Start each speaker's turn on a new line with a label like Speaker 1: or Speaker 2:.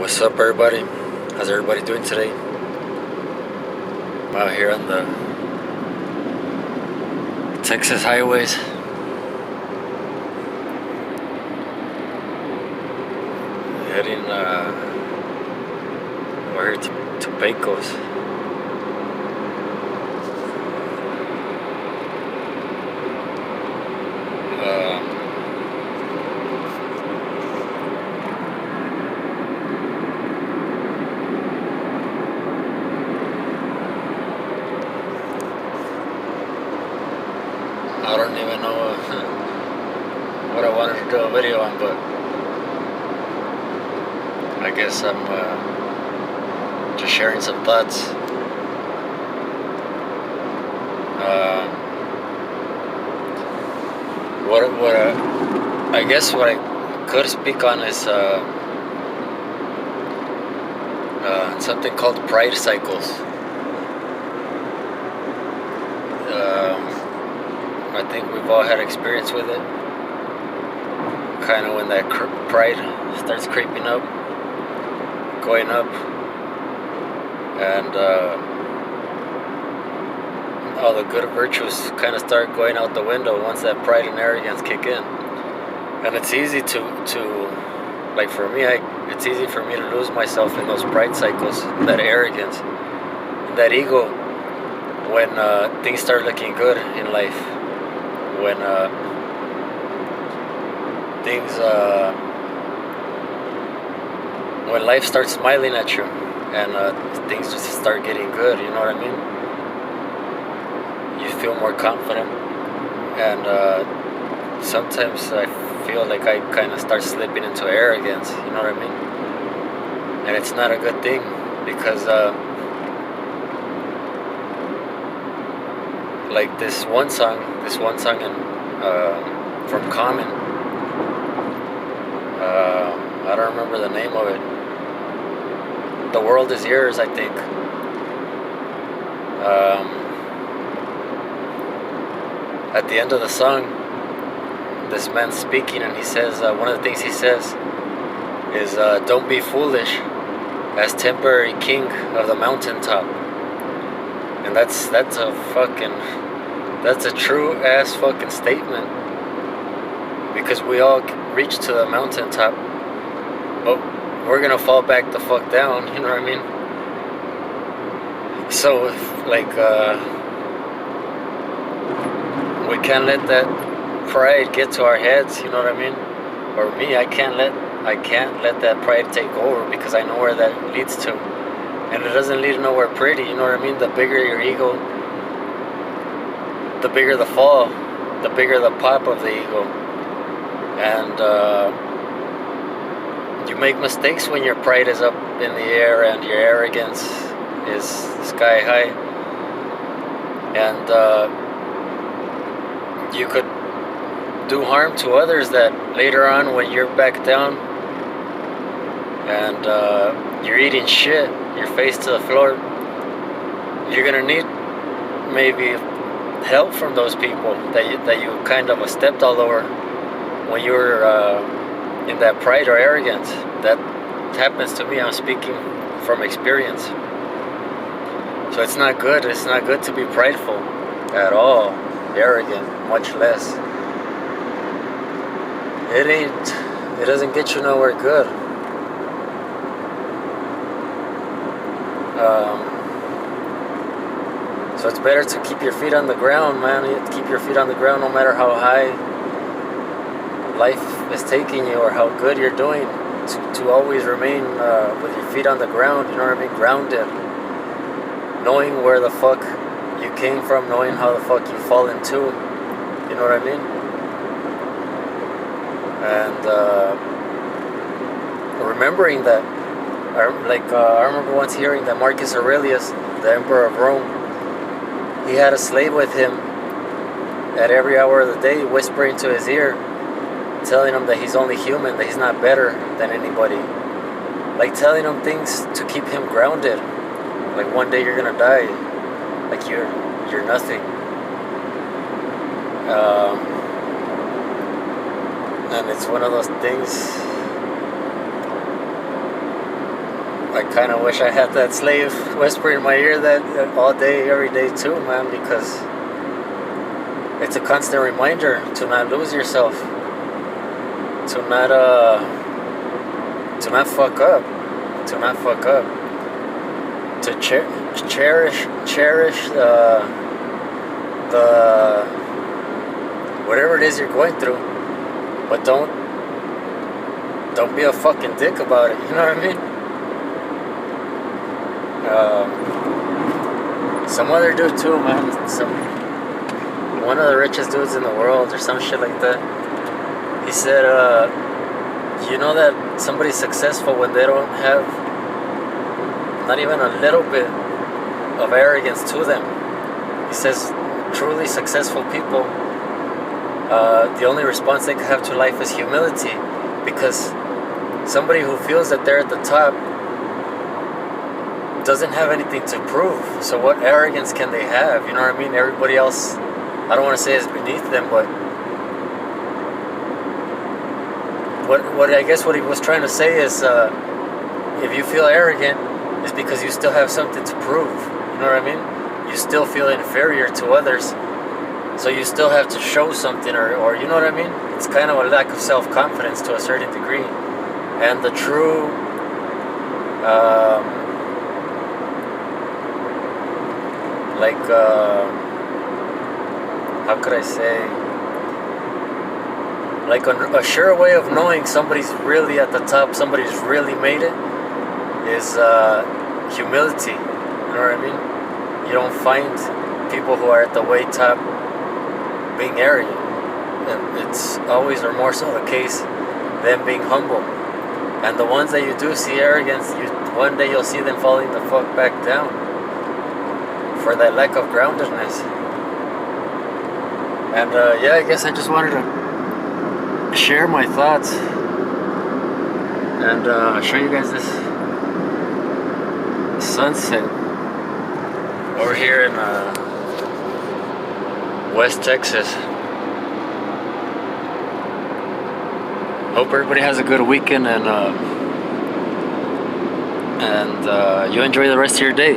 Speaker 1: What's up, everybody? How's everybody doing today? I'm out here on the Texas highways. Heading we're here to Pecos. I don't even know what I wanted to do a video on, but I guess I'm just sharing some thoughts. I guess what I could speak on is something called pride cycles. I think we've all had experience with it. Kind of when that pride starts creeping up, going up, and all the good virtues kind of start going out the window once that pride and arrogance kick in. And it's easy to like for me, it's easy for me to lose myself in those pride cycles, that arrogance, that ego, when things start looking good in life, when when life starts smiling at you, and things just start getting good, you know what I mean? You feel more confident, and sometimes I feel like I kind of start slipping into arrogance, you know what I mean? And it's not a good thing, because like this one song in, from Common, I don't remember the name of it. The World Is Yours, I think. At the end of the song, this man's speaking, and he says, one of the things he says is, don't be foolish as temporary king of the mountaintop. And that's a true ass fucking statement, because we all reach to the mountaintop, but we're gonna fall back the fuck down, you know what I mean? So like we can't let that pride get to our heads, you know what I mean? Or me, I can't let that pride take over, because I know where that leads to. And it doesn't lead nowhere pretty, you know what I mean? The bigger your ego, the bigger the fall, the bigger the pop of the ego. And you make mistakes when your pride is up in the air and your arrogance is sky high. And you could do harm to others that later on, when you're back down and you're eating shit, your face to the floor, you're gonna need maybe help from those people that you kind of stepped all over when you were in that pride or arrogance. That happens to me. I'm speaking from experience. So it's not good. It's not good to be prideful at all, arrogant, much less. It doesn't get you nowhere good. So it's better to keep your feet on the ground, man. You have to keep your feet on the ground no matter how high life is taking you or how good you're doing, to always remain with your feet on the ground, you know what I mean? Grounded. Knowing where the fuck you came from, knowing how the fuck you fall into, you know what I mean? And remembering that, I remember once hearing that Marcus Aurelius, the Emperor of Rome, he had a slave with him at every hour of the day, whispering to his ear, telling him that he's only human, that he's not better than anybody. Like telling him things to keep him grounded. Like one day you're gonna die. Like you're nothing. And it's one of those things I kind of wish I had that slave whispering in my ear that all day, every day too, man, because it's a constant reminder to not lose yourself, to not fuck up, to cherish the whatever it is you're going through, but don't be a fucking dick about it. You know what I mean? Some other dude too, man. One of the richest dudes in the world or some shit like that. He said, you know that somebody's successful when they don't have not even a little bit of arrogance to them. He says truly successful people, the only response they can have to life is humility, because somebody who feels that they're at the top doesn't have anything to prove. So what arrogance can they have? You know what I mean? Everybody else, I don't want to say is beneath them, but what I guess what he was trying to say is, if you feel arrogant, it's because you still have something to prove. You know what I mean? You still feel inferior to others, so you still have to show something, or you know what I mean? It's kind of a lack of self-confidence to a certain degree. And the true how could I say, like a sure way of knowing somebody's really at the top, somebody's really made it, is humility. You know what I mean? You don't find people who are at the way top being arrogant, and it's always or more so the case them being humble. And the ones that you do see arrogance, one day you'll see them falling the fuck back down for that lack of groundedness. And yeah, I guess I just wanted to share my thoughts and show you guys this sunset over here in West Texas. Hope everybody has a good weekend, and you enjoy the rest of your day.